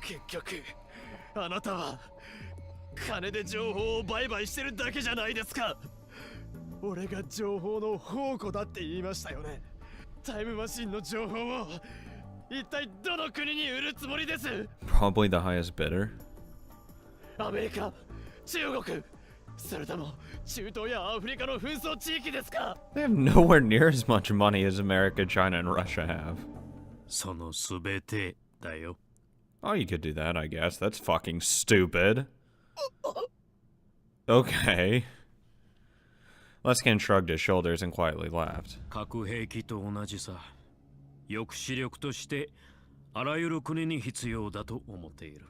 結局あなたは金で情報を売買してるだけじゃないですか。俺が情報の宝庫だって言いましたよね。タイムマシンの情報を一体どの国に売るつもりです？ Probably the highest bidder. アメリカ、中国、それとも中東やアフリカの紛争地域ですか？ They have nowhere near as much money as America, China, and Russia have. そのすべてだよ。Oh, you could do that, I guess. That's fucking stupid. Okay. Luskin shrugged his shoulders and quietly laughed. 核兵器と同じさ。抑止力としてあらゆる国に必要だと思っている。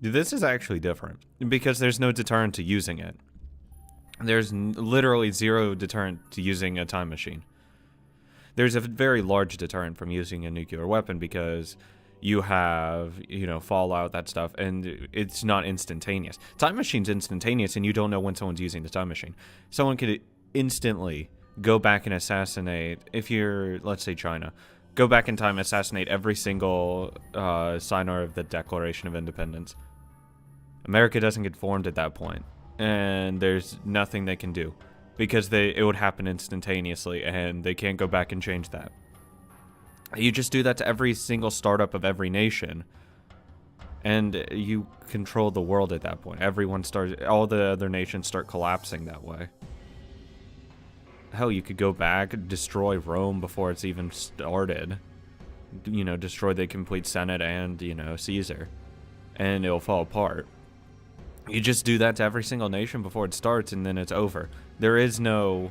This is actually different because there's no deterrent to using it. There's literally zero deterrent to using a time machine. There's a very large deterrent from using a nuclear weapon because you have, fallout, that stuff, and it's not instantaneous. Time machine's instantaneous, and you don't know when someone's using the time machine. Someone could instantly go back and assassinate, if you're, let's say, China, go back in time, assassinate every single signer of the Declaration of Independence. America doesn't get formed at that point, and there's nothing they can do because it would happen instantaneously, and they can't go back and change that. You just do that to every single startup of every nation, and you control the world at that point. All the other nations start collapsing that way. Hell, you could go back, destroy Rome before it's even started. Destroy the complete Senate and, Caesar. And it'll fall apart. You just do that to every single nation before it starts, and then it's over. There is no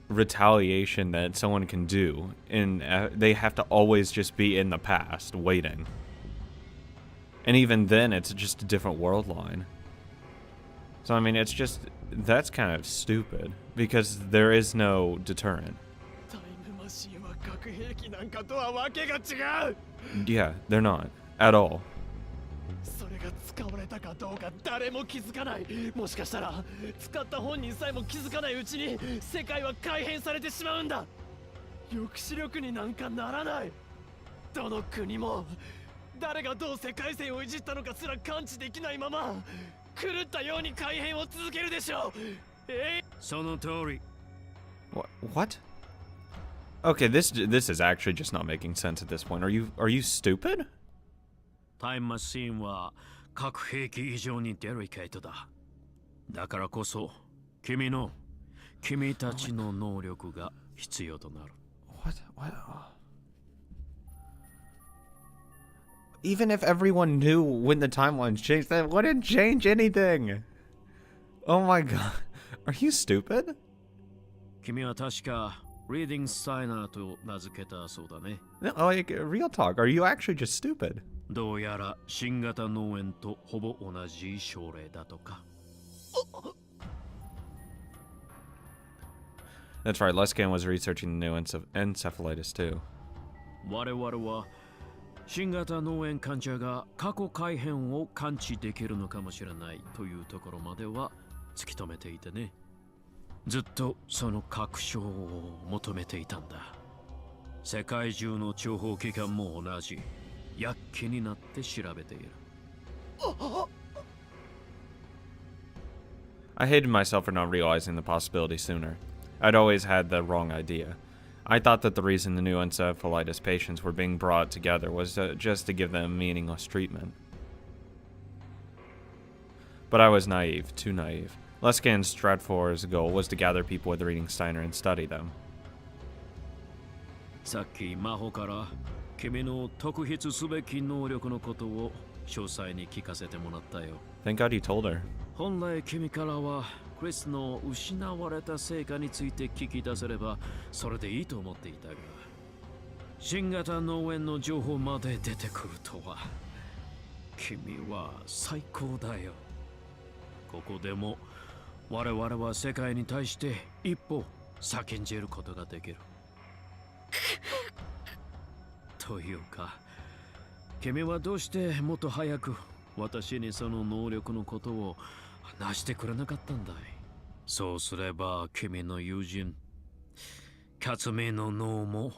retaliation that someone can do, and they have to always just be in the past waiting, and even then it's just a different world line. So I mean, that's kind of stupid because there is no deterrent. Yeah, they're not at all. それが使われたかどうか誰も気づかない。もしかしたら使った本人さえも気づかないうちに世界は改変されてしまうんだ。抑止力になんかならない。どの国も誰がどう世界線をいじったのかすら感知できないまま狂ったように改変を続けるでしょう。その通り。What? Okay, this is actually just not making sense at this point. Are you stupid? タイムマシーンは核兵器以上にデリケートだ。だからこそ君たちの能力が必要となる。What? Even if everyone knew when the timelines changed, that wouldn't change anything. Oh my god. Are you stupid? 君は確かReading Steiner と名付けたそうだね。No, like, real talk. Are you actually just stupid? どうやら新型脳炎とほぼ同じ症例だとか。That's right, Luskin was researching the new encephalitis too. 我々は新型脳炎患者が過去改変を感知できるのかもしれないというところまでは突き止めていてね。ずっとその確証を求めていたんだ。世界中の諜報機関も同じ。躍起になって調べている。I hated myself for not realizing the possibility sooner. I'd always had the wrong idea. I thought that the reason the new encephalitis patients were being brought together was just to give them meaningless treatment. But I was naive, too naive. Luskin Stratfor's goal was to gather people with reading Steiner and study them. さっき真帆から君の特筆すべき能力のことを詳細に聞かせてもらったよ。Thank God you told her. 本来君からはクリスの失われた成果について聞き出せればそれでいいと思っていたが、新型脳炎の情報まで出てくるとは。君は最高だよ。ここでも我々は世界に対して一歩先んじることができる。というか、君はどうしてもっと早く私にその能力のことを話してくれなかったんだい。そうすれば君の友人、勝美の脳も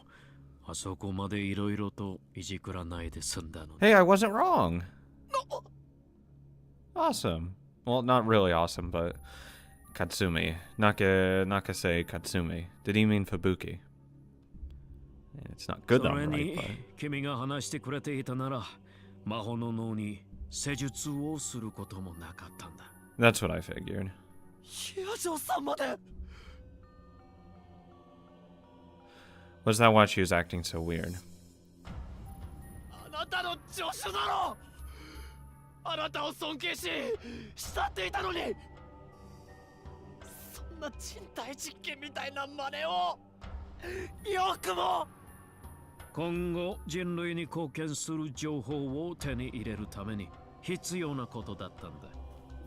あそこまでいろいろといじくらないで済んだの Hey, I wasn't wrong. Awesome. Well, not really awesome, but Katsumi. Nakase Katsumi. Did he mean Fubuki? It's not good that それ I'm に right, but... 君が話してくれていたなら魔法の脳に施術をすることもなかったんだ That's what I figured. ヒアジョさんまで Was that why she was acting so weird? あなたの助手だろあなたを尊敬し慕っていたのにそんな人体実験みたいな真似をよくも今後人類に貢献する情報を手に入れるために必要なことだったんだ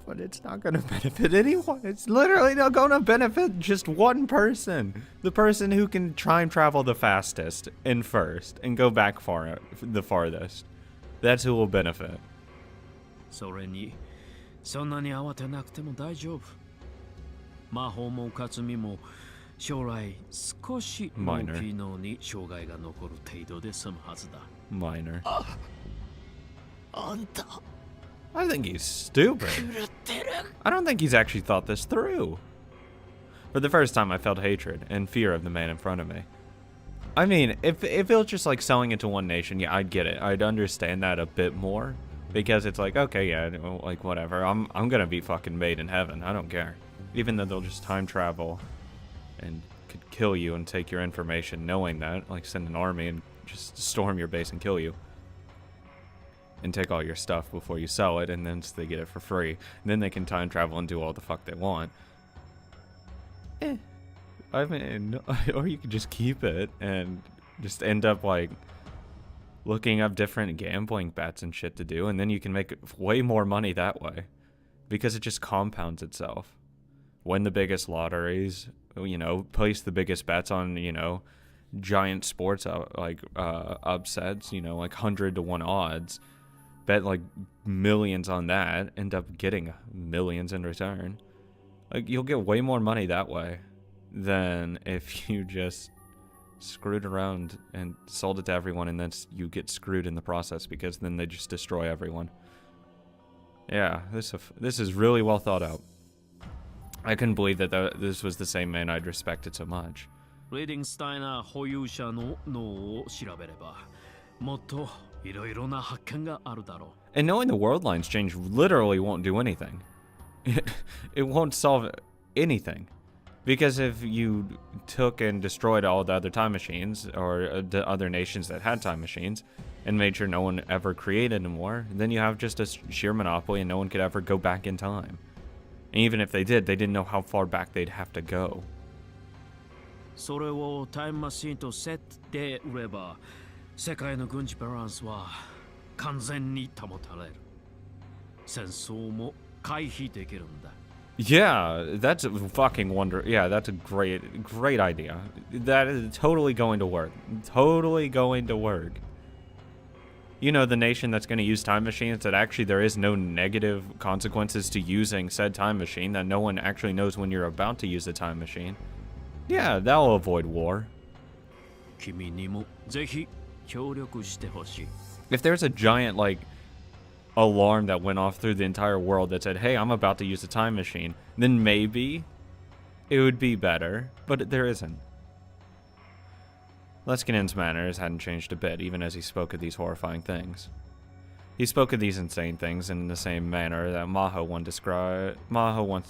But it's not going to benefit anyone. It's literally not going to benefit just one person. The person who can time travel the fastest and first and go back far the farthest. That's who will benefit. それにそんなに慌てなくても大丈夫魔法も克実も将来少し脳機能に障害が残る程度で済むはずだ Minor. あんた I think he's stupid. 狂ってる I don't think he's actually thought this through. For the first time, I felt hatred and fear of the man in front of me. I mean, if it was just like selling it to one nation, yeah, I'd get it. I'd understand that a bit more. Because it's like, okay, yeah, like whatever. I'm gonna be fucking made in heaven. I don't care. Even though they'll just time travel and could kill you and take your information knowing that. Like send an army and just storm your base and kill you. And take all your stuff before you sell it, and then they get it for free. And then they can time travel and do all the fuck they want. I mean, or you could just keep it and just end up like looking up different gambling bets and shit to do, and then you can make way more money that way because it just compounds itself. Win the biggest lotteries, you know, place the biggest bets on, you know, giant sports upsets, you know, like 100-1 odds. Bet like millions on that, end up getting millions in return. Like you'll get way more money that way than if you just screwed around and sold it to everyone and then you get screwed in the process because then they just destroy everyone. Yeah, this is really well thought out. I couldn't believe that this was the same man I'd respected so much. リーディングスタイナー保有者の脳を調べればもっといろいろな発見があるだろう And knowing the world lines change literally won't do anything. It won't solve anything. Because if you took and destroyed all the other time machines, or the other nations that had time machines, and made sure no one ever created more, then you have just a sheer monopoly and no one could ever go back in time. And even if they did, they didn't know how far back they'd have to go. それをタイムマシンとセットで売れば世界の軍事バランスは完全に保たれる戦争も回避できるんだ Yeah, that's a fucking wonder. Yeah, that's a great idea. That is totally going to work. Totally going to work. You know, the nation that's going to use time machines, that actually there is no negative consequences to using said time machine, that no one actually knows when you're about to use the time machine. Yeah, that'll avoid war. 君にもぜひ協力してほしい If there's a giant, like, alarm that went off through the entire world that said, hey, I'm about to use a time machine, then maybe it would be better, but there isn't. Leskinen's manners hadn't changed a bit, even as he spoke of these horrifying things. He spoke of these insane things in the same manner that Maho once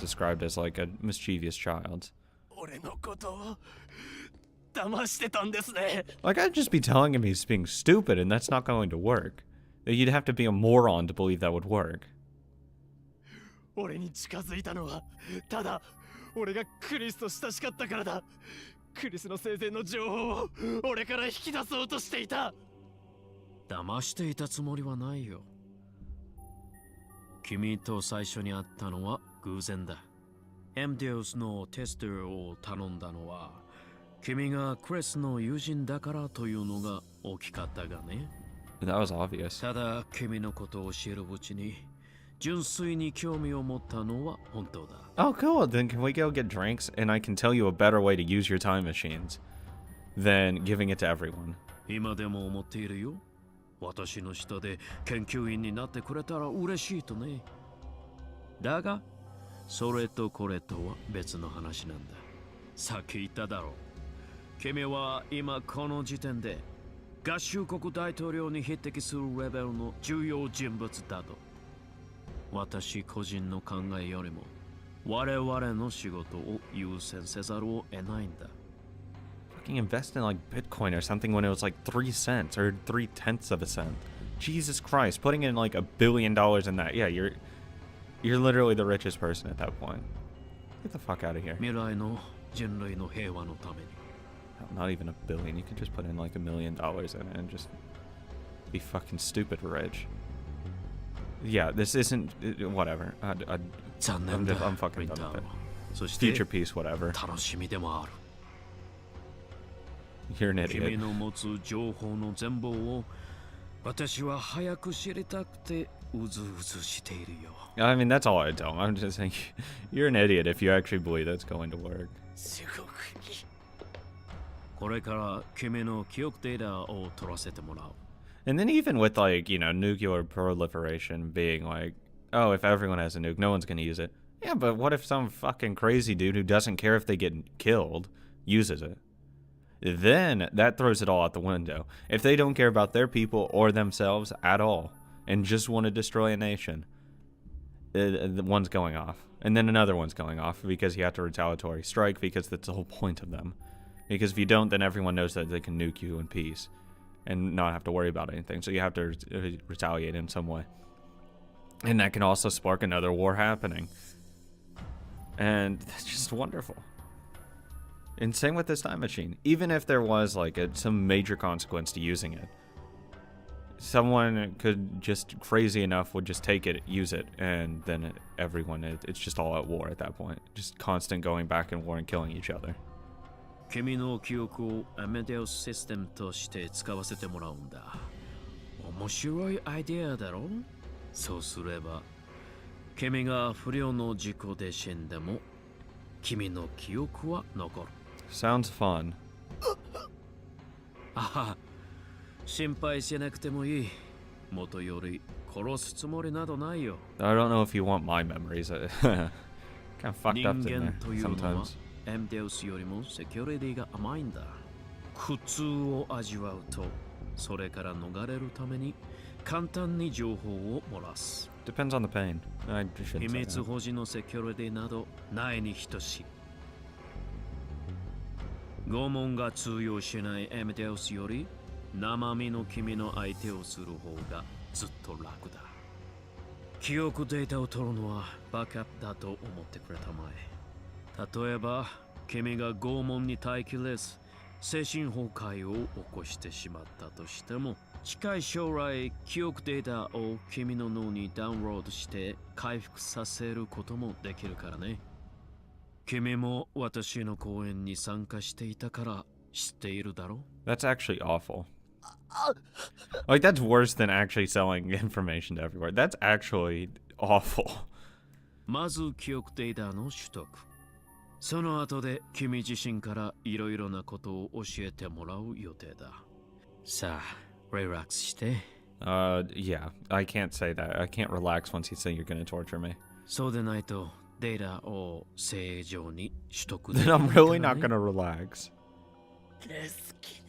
described as like a mischievous child. 俺のことを騙してたんですね Like, I'd just be telling him he's being stupid and that's not going to work. That you'd have to be a moron to believe that would work. 俺に近づいたのはただ俺がクリスと親しかったからだクリスの生前の情報を俺から引き出そうとしていた騙していたつもりはないよ君と最初に会ったのは偶然だエムディオスのテスターを頼んだのは君がクリスの友人だからというのが大きかったがね That was obvious. ただ君のことを知るうちに純粋に興味を持ったのは本当だ Oh, cool. Then can we go get drinks and I can tell you a better way to use your time machines than giving it to everyone? 今でも思っているよ。私の下で研究員になってくれたら嬉しいとね。だが、それとこれとは別の話なんだ。さっき言っただろう。君は今この時点で合衆国大統領に匹敵するレベルの重要人物だと。私個人の考えよりも我々の仕事を優先せざるを得ないんだ。Fucking invest in like Bitcoin or something when it was like 3 cents or 3/10 of a cent. Jesus Christ, putting in like $1 billion in that. Yeah, you're literally the richest person at that point. Get the fuck out of here. 未来の人類の平和のために。Not even $1 billion. You could just put in like $1 million in it and just be fucking stupid rich. Yeah, this isn't whatever. I'm fucking done with it. そして Future peace, whatever. 楽しみでもある。 You're an 君 idiot. の持つ情報の全貌を私は早く知りたくてうずうずしているよ。I mean, that's all I tell him. I'm just saying, you're an idiot if you actually believe that's going to work. すごくいい。これから君の記憶データを取らせてもらう。 And then even with like, you know, nuclear proliferation being like, oh, if everyone has a nuke, no one's going to use it. Yeah, but what if some fucking crazy dude who doesn't care if they get killed uses it? Then that throws it all out the window. If they don't care about their people or themselves at all and just want to destroy a nation, one's going off. And then another one's going off because you have to retaliatory strike because that's the whole point of them. Because if you don't, then everyone knows that they can nuke you in peace and not have to worry about anything. So you have to retaliate in some way. And that can also spark another war happening. And that's just wonderful. And same with this time machine. Even if there was like some major consequence to using it, someone could just crazy enough would just take it, use it, and then everyone, it's just all at war at that point. Just constant going back in war and killing each other. 君の記憶をアメデウスシステムとして使わせてもらうんだ。面白いアイデアだろ？そうすれば、君が不良の事故で死んでも、君の記憶は残る。Sounds fun. あは、心配しなくてもいい。元より殺すつもりなどないよ。I don't know if you want my memories. Kind of fucked up in 人間 there というのは sometimes. エムデウスよりもセキュリティが甘いんだ。苦痛を味わうと、それから逃れるために簡単に情報を漏らす。Depends on the pain. I 秘 shouldn't say 密 that. 保持のセキュリティなどないに等しい。拷問が通用しないエムデウスより生身の君の相手をする方がずっと楽だ。記憶データを取るのはバックアップだと思ってくれたまえ。例えば、君が拷問に耐えきれず、精神崩壊を起こしてしまったとしても、近い将来、記憶データを君の脳にダウンロードして回復させることもできるからね。君も私の講演に参加していたから知っているだろう？ That's actually awful. Like, that's worse than actually selling information to everywhere. That's actually awful. まず記憶データの取得。その後で君自身からいろいろなことを教えてもらう予定だ。さあ、リラックスして。Yeah, I can't say that. I can't relax once you say you're gonna torture me. そうでないとデータを正常に取得でき Then ない I'm から really ね not gonna relax. レスキに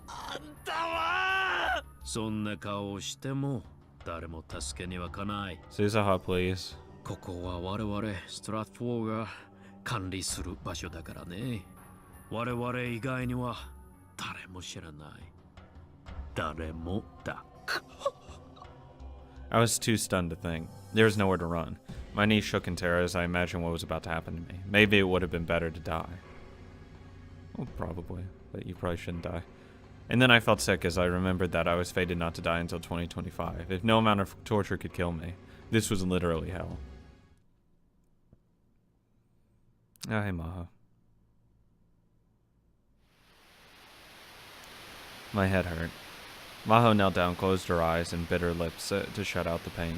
あんたはそんな顔をしても誰も助けには来ない。 Susaha, please. ここは我々ストラット4が管理する場所だからね。我々以外には誰も知らない。誰もだ。I was too stunned to think. There was nowhere to run. My knees shook in terror as I imagined what was about to happen to me. Maybe it would have been better to die. Well, probably, but you probably shouldn't die. And then I felt sick as I remembered that I was fated not to die until 2025. If no amount of torture could kill me, this was literally hell. Ah, hey, Maha. My head hurt. Maho knelt down, closed her eyes, and bit her lips to shut out the pain.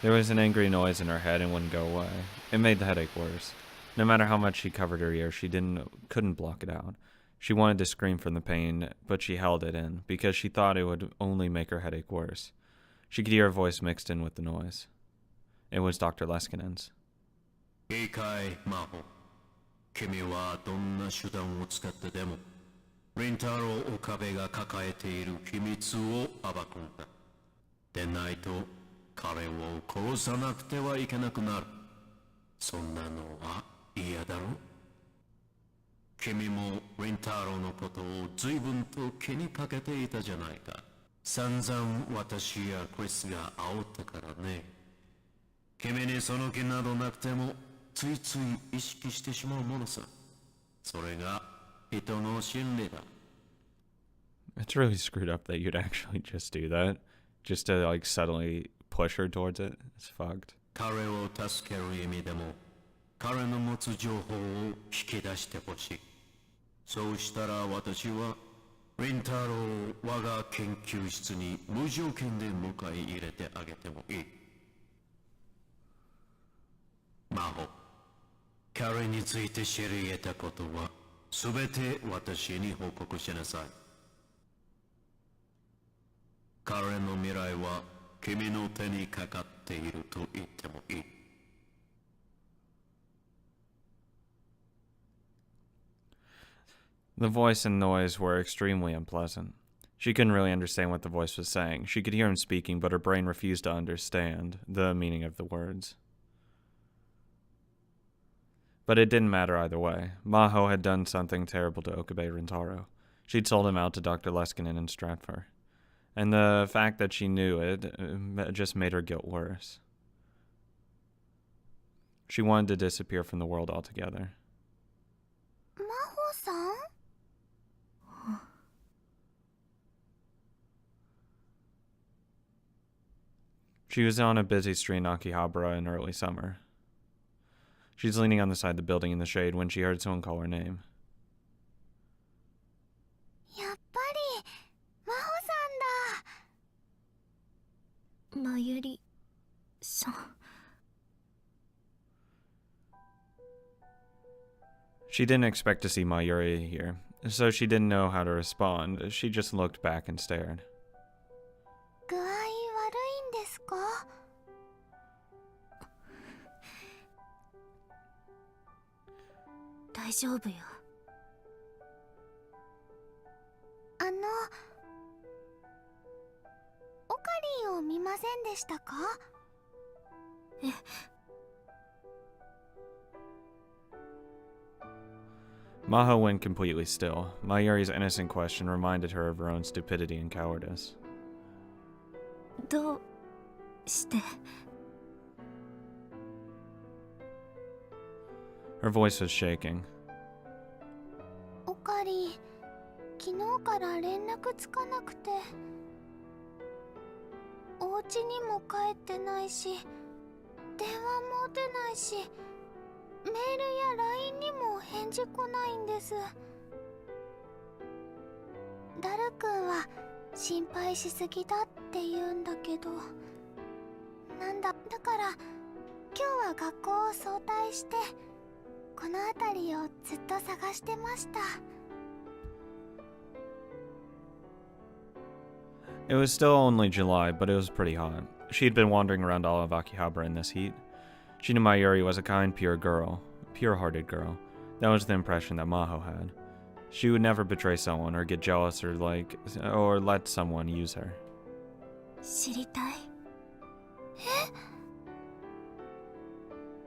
There was an angry noise in her head and wouldn't go away. It made the headache worse. No matter how much she covered her ears, she couldn't block it out. She wanted to scream from the pain, but she held it in because she thought it would only make her headache worse. She could hear her voice mixed in with the noise. It was Dr. Leskinen's. いいかい、魔法。君はどんな手段を使ってでも、リンタロウ・オカベが抱えている秘密を暴くんだ。でないと、彼を殺さなくてはいけなくなる。そんなのは嫌だろ？君もリンタロウのことを随分と気にかけていたじゃないか。散々私やクリスが煽ったからね。君にその気などなくてもついつい意識してしまうものさ。それが人の心理だ。It's really screwed up that you'd actually just do that. Just to like suddenly push her towards it. It's fucked. 彼を助ける意味でも彼の持つ情報を引き出してほしい。そうしたら私はリンタロウを我が研究室に無条件で迎え入れてあげてもいい。魔法、彼について知り得たことはすべて私に報告しなさい。彼の未来は君の手にかかっていると言ってもいい。The voice and noise were extremely unpleasant. She couldn't really understand what the voice was saying. She could hear him speaking, but her brain refused to understand the meaning of the words. But it didn't matter either way. Maho had done something terrible to Okabe Rintaro. She'd sold him out to Dr. Leskinen in Stratfor. And the fact that she knew it just made her guilt worse. She wanted to disappear from the world altogether. Maho-san? She was on a busy street in Akihabara in early summer. She's leaning on the side of the building in the shade when she heard someone call her name. やっぱり真帆さんだ。まゆりさん。She didn't expect to see Mayuri here, so she didn't know how to respond. She just looked back and stared. 具合悪いんですか？大丈夫よ。オカリンを見ませんでしたか？え。Maho went completely still. Mayuri's innocent question reminded her of her own stupidity and cowardice. どうして？ Her voice was shaking. オカリン、昨日から連絡つかなくて、お家にも帰ってないし、電話も出ないし、メールや LINE にも返事来ないんです。ダル君は心配しすぎだって言うんだけど、だから今日は学校を早退してこの辺りをずっと探してました。 It was still only July, but it was pretty hot. She had been wandering around all of Akihabara in this heat. She knew Mayuri was a kind, pure-hearted girl. That was the impression that Maho had. She would never betray someone or get jealous or let someone use her. 知りたい。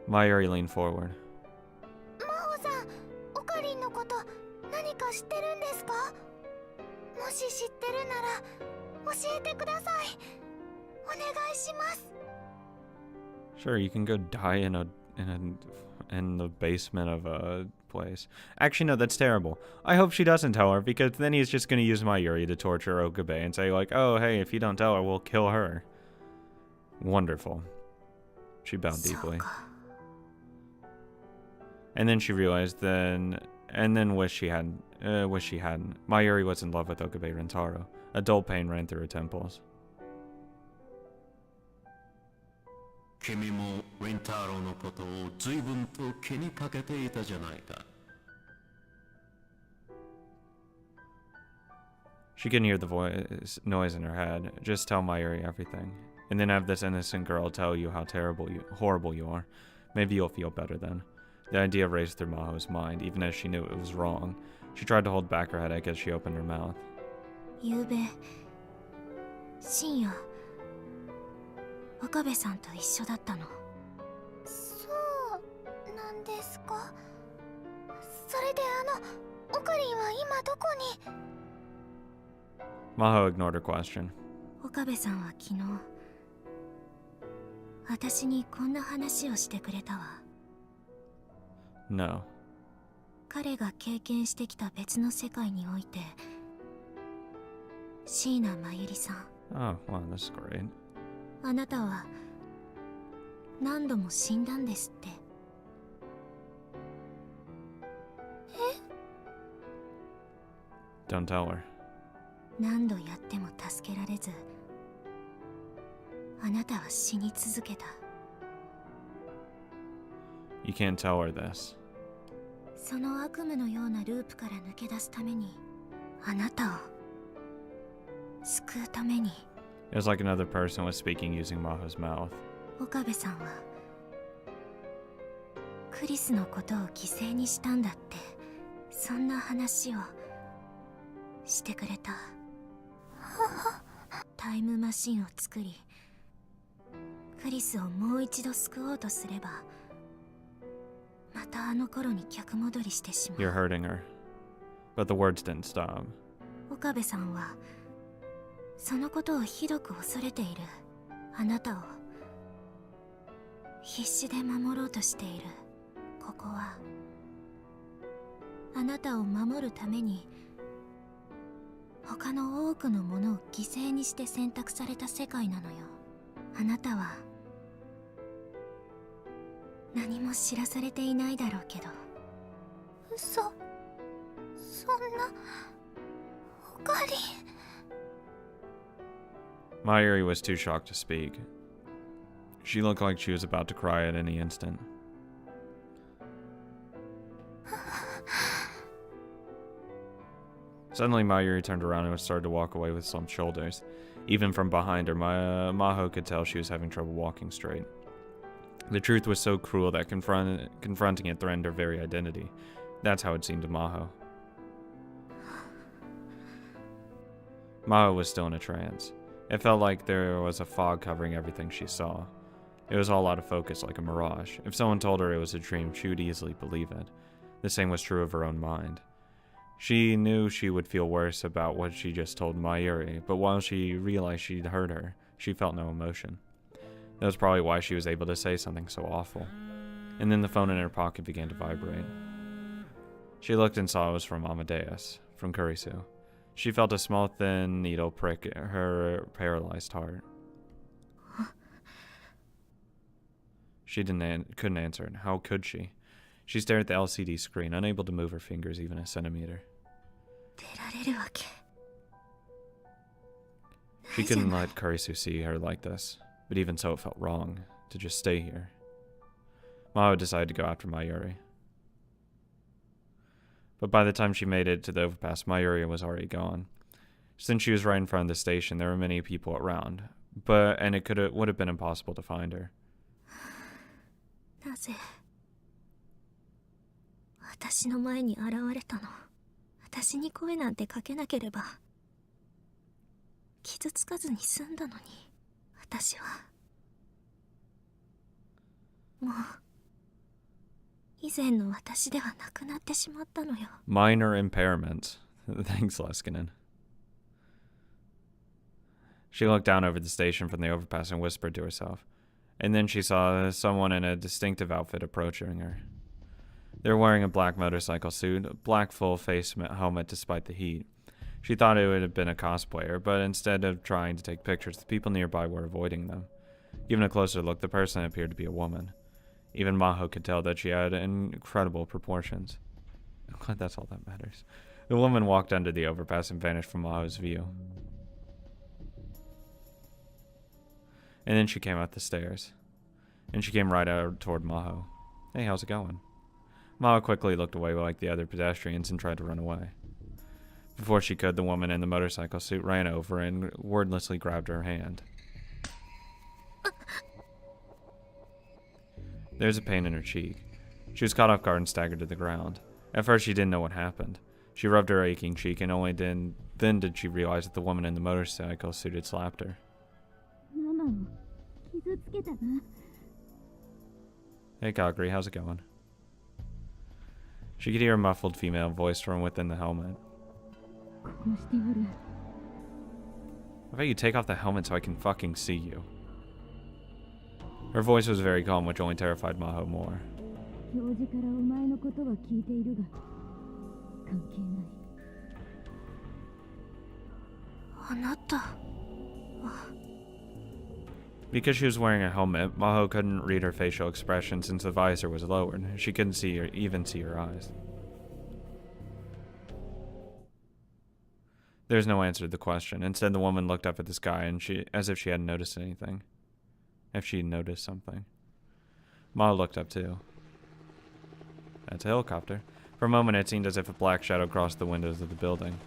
Mayuri leaned forward. 真帆さん、オカリンのこと何か知ってるんですか？もし知ってるなら教えてください。お願いします。 Sure, you can go die in the basement of a place. Actually, no, that's terrible. I hope she doesn't tell her, because then he's just going to use Mayuri to torture Okabe and say like, oh, hey, if you don't tell her, we'll kill her. Wonderful. She bowed deeply. And then she realized and then wish she hadn't. Mayuri was in love with Okabe Rintaro. A dull pain ran through her temples. 君もリンタロウのことを随分と気にかけていたじゃないか。She can hear the noise in her head. Just tell Mayuri everything. And then have this innocent girl tell you how horrible you are. Maybe you'll feel better then. The idea raced through Maho's mind, even as she knew it was wrong. She tried to hold back her headache as she opened her mouth. ゆうべ深夜岡部さんと一緒だったの。そうなんですか。それでオカリンは今どこに。 Maho ignored her question. 岡部さんは昨日私にこんな話をしてくれたわ。 No. 彼が経験してきた別の世界において椎名真由里さん、 Oh, wow, that's great. あなたは何度も死んだんですって。Don't tell her. 何度やっても助けられずあなたは死に続けた。 You can't tell her this. その悪夢のようなループから抜け出すためにあなたを救うために。 It was like another person was speaking using Maho's mouth. 岡部さんはクリスのことを犠牲にしたんだって、そんな話をしてくれた。タイムマシンを作りクリスをもう一度救おうとすればまたあの頃に逆戻りしてしまう。 You're hurting her. But the words didn't stop. 岡部さんはそのことをひどく恐れている。あなたを必死で守ろうとしている。ここはあなたを守るために他の多くのものを犠牲にして選択された世界なのよ。あなたは何も知らされていないだろうけど。嘘、そんな。オカリン。 Mayuri was too shocked to speak. She looked like she was about to cry at any instant. Suddenly, Mayuri turned around and started to walk away with slumped shoulders. Even from behind her, Maho could tell she was having trouble walking straight. The truth was so cruel that confronting it threatened her very identity. That's how it seemed to Maho. Maho was still in a trance. It felt like there was a fog covering everything she saw. It was all out of focus like a mirage. If someone told her it was a dream, she would easily believe it. The same was true of her own mind. She knew she would feel worse about what she just told Mayuri, but while she realized she'd hurt her, she felt no emotion. That was probably why she was able to say something so awful. And then the phone in her pocket began to vibrate. She looked and saw it was from Amadeus, from Kurisu. She felt a small thin needle prick her paralyzed heart. She couldn't answer it. How could she? She stared at the LCD screen, unable to move her fingers even a centimeter. She couldn't let Kurisu see her like this, but even so it felt wrong to just stay here. Maho decided to go after Mayuri. But by the time she made it to the overpass, Mayuri was already gone. Since she was right in front of the station, there were many people around, and it would have been impossible to find her. なぜ私の前に現れたの。私に声なんてかけなければ傷つかずに済んだのに。私はもう以前の私ではなくなってしまったのよ。 Minor impairment. Thanks, Leskinen. She looked down over the station from the overpass and whispered to herself. And then she saw someone in a distinctive outfit approaching her. They were wearing a black motorcycle suit, a black full-face helmet despite the heat. She thought it would have been a cosplayer, but instead of trying to take pictures, the people nearby were avoiding them. Given a closer look, the person appeared to be a woman. Even Maho could tell that she had incredible proportions. I'm glad that's all that matters. The woman walked under the overpass and vanished from Maho's view. And then she came up the stairs. And she came right out toward Maho. Hey, how's it going? Maho quickly looked away like the other pedestrians and tried to run away. Before she could, the woman in the motorcycle suit ran over and wordlessly grabbed her hand. There's a pain in her cheek. She was caught off guard and staggered to the ground. At first, she didn't know what happened. She rubbed her aching cheek, and only then did she realize that the woman in the motorcycle suit had slapped her. Hey, Kagri, how's it going? She could hear a muffled female voice from within the helmet. How about you take off the helmet so I can fucking see you? Her voice was very calm, which only terrified Maho more. Because she was wearing a helmet, Maho couldn't read her facial expression since the visor was lowered. She couldn't see or even see her eyes. There's no answer to the question. Instead, the woman looked up at the sky and as if she hadn't noticed anything. If she noticed something. Maho looked up too. That's a helicopter. For a moment, it seemed as if a black shadow crossed the windows of the building.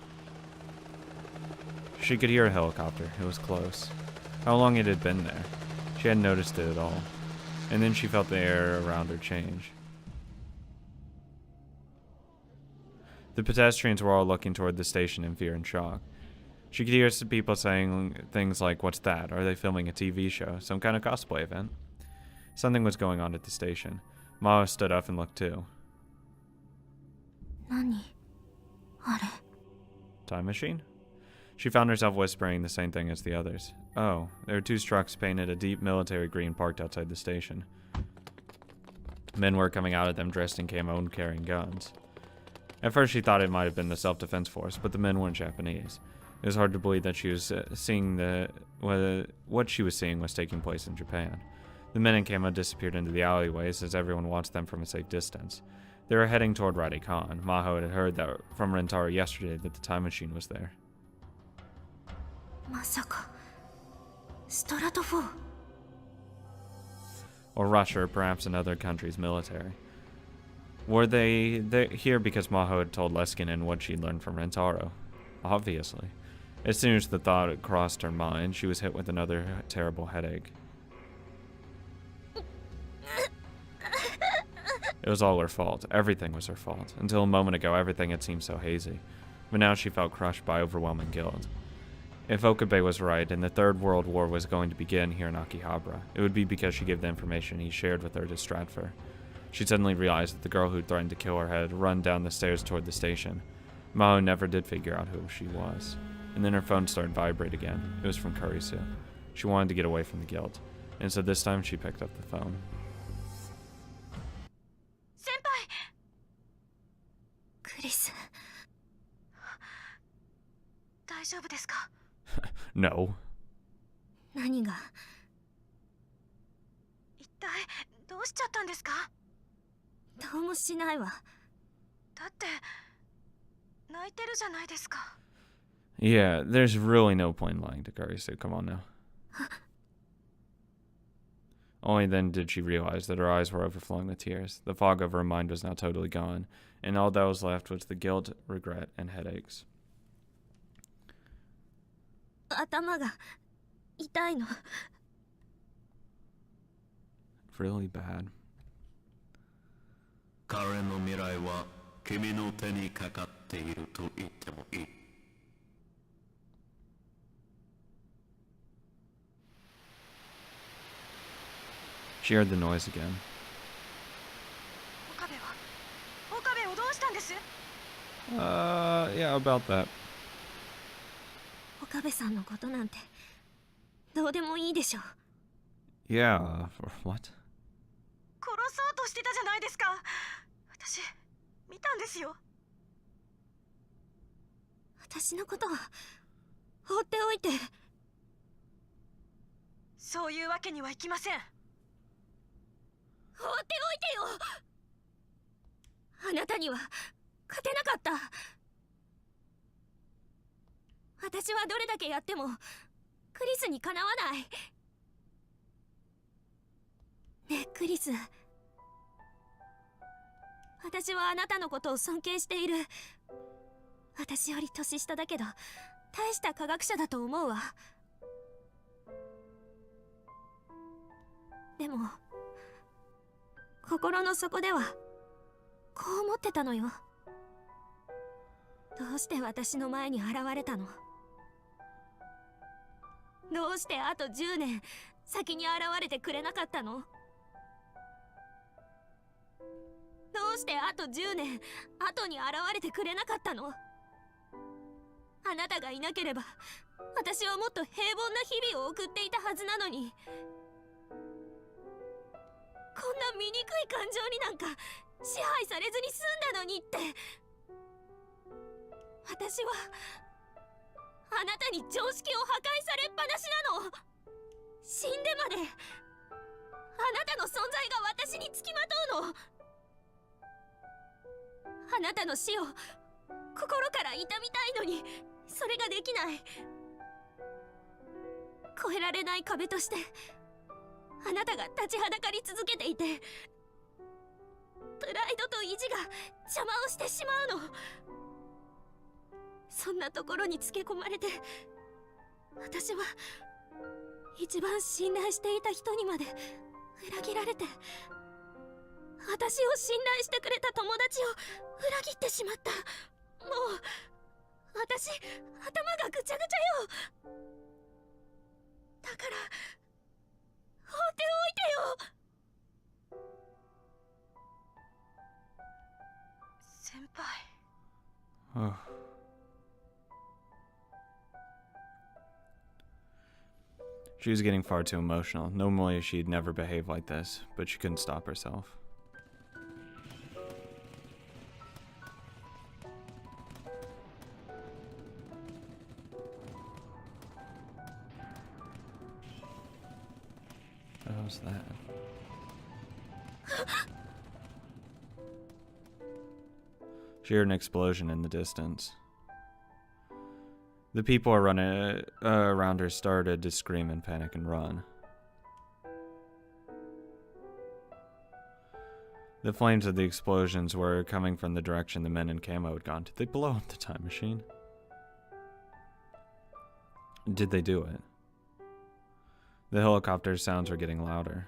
She could hear a helicopter. It was close. How long it had been there. She hadn't noticed it at all. And then she felt the air around her change. The pedestrians were all looking toward the station in fear and shock. She could hear some people saying things like, "What's that? Are they filming a TV show? Some kind of cosplay event?" Something was going on at the station. Maho stood up and looked too. Time machine? She found herself whispering the same thing as the others. Oh, there were 2 trucks painted a deep military green parked outside the station. Men were coming out of them dressed in camo and carrying guns. At first she thought it might have been the self-defense force, but the men weren't Japanese. It was hard to believe that she was seeing what she was seeing was taking place in Japan. The men in camo disappeared into the alleyways as everyone watched them from a safe distance. They were heading toward Radikon. Maho had heard that from Rentaro yesterday that the time machine was there. Or Russia, or perhaps another country's military. Were they here because Maho had told Leskinen what she'd learned from Rentaro? Obviously. As soon as the thought crossed her mind, she was hit with another terrible headache. It was all her fault. Everything was her fault. Until a moment ago, everything had seemed so hazy. But now she felt crushed by overwhelming guilt. If Okabe was right, and the Third World War was going to begin here in Akihabara, it would be because she gave the information he shared with her to Stratfor. She suddenly realized that the girl who'd threatened to kill her had run down the stairs toward the station. Maho never did figure out who she was. And then her phone started to vibrate again. It was from Kurisu. She wanted to get away from the guilt. And so this time she picked up the phone. Senpai! Chris. 大丈夫ですか? No. 何が? 一体どうしちゃったんですか? どうもしないわ。だって泣いてるじゃないですか。 Yeah, there's really no point in lying to Kurisu. Come on now. Only then did she realize that her eyes were overflowing with tears. The fog over her mind was now totally gone, and all that was left was the guilt, regret, and headaches. 頭が痛いの。 Really bad. 彼の未来は君の手にかかっていると言ってもいい。 She heard the noise again. 岡部をどうしたんです? Yeah, about that. 岡部さんのことなんてどうでもいいでしょ。 Yeah, what? 殺そうとしてたじゃないですか。私見たんですよ。私のことは放っておいて。そういうわけにはいきません。放っておいてよ。あなたには勝てなかった。私はどれだけやってもクリスにかなわない。ねえクリス、私はあなたのことを尊敬している。私より年下だけど大した科学者だと思うわ。でも心の底ではこう思ってたのよ。どうして私の前に現れたの？どうしてあと10年先に現れてくれなかったの？どうしてあと10年後に現れてくれなかったの？あなたがいなければ私はもっと平凡な日々を送っていたはずなのに、こんな醜い感情になんか支配されずに済んだのにって。私はあなたに常識を破壊されっぱなしなの。死んでまであなたの存在が私につきまとうの。あなたの死を心から悼みたいのにそれができない。越えられない壁としてあなたが立ちはだかり続けていて、プライドと意地が邪魔をしてしまうの。そんなところにつけ込まれて、私は一番信頼していた人にまで裏切られて、私を信頼してくれた友達を裏切ってしまった。もう私頭がぐちゃぐちゃよ。だから放っておいてよ。先輩。She was getting far too emotional. Normally, she'd never behave like this, but she couldn't stop herself. What was that? She heard an explosion in the distance. The people running around her started to scream in panic and run. The flames of the explosions were coming from the direction the men in camo had gone. Did they blow up the time machine? Did they do it? The helicopter sounds were getting louder.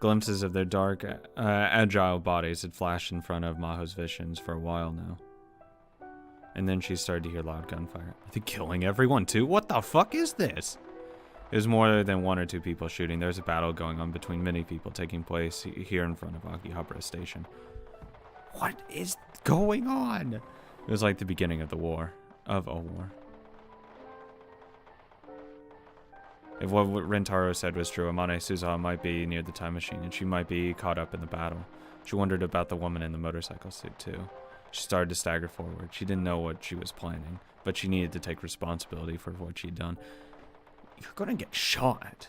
Glimpses of their dark, agile bodies had flashed in front of Maho's visions for a while now. And then she started to hear loud gunfire. Are they killing everyone too? What the fuck is this? It was more than one or two people shooting. There's a battle going on between many people taking place here in front of Akihabara Station. What is going on? It was like the beginning of the war. Of a war. If what Rentaro said was true, Amane Suzawa might be near the time machine, and she might be caught up in the battle. She wondered about the woman in the motorcycle suit, too. She started to stagger forward. She didn't know what she was planning, but she needed to take responsibility for what she'd done. You're gonna get shot.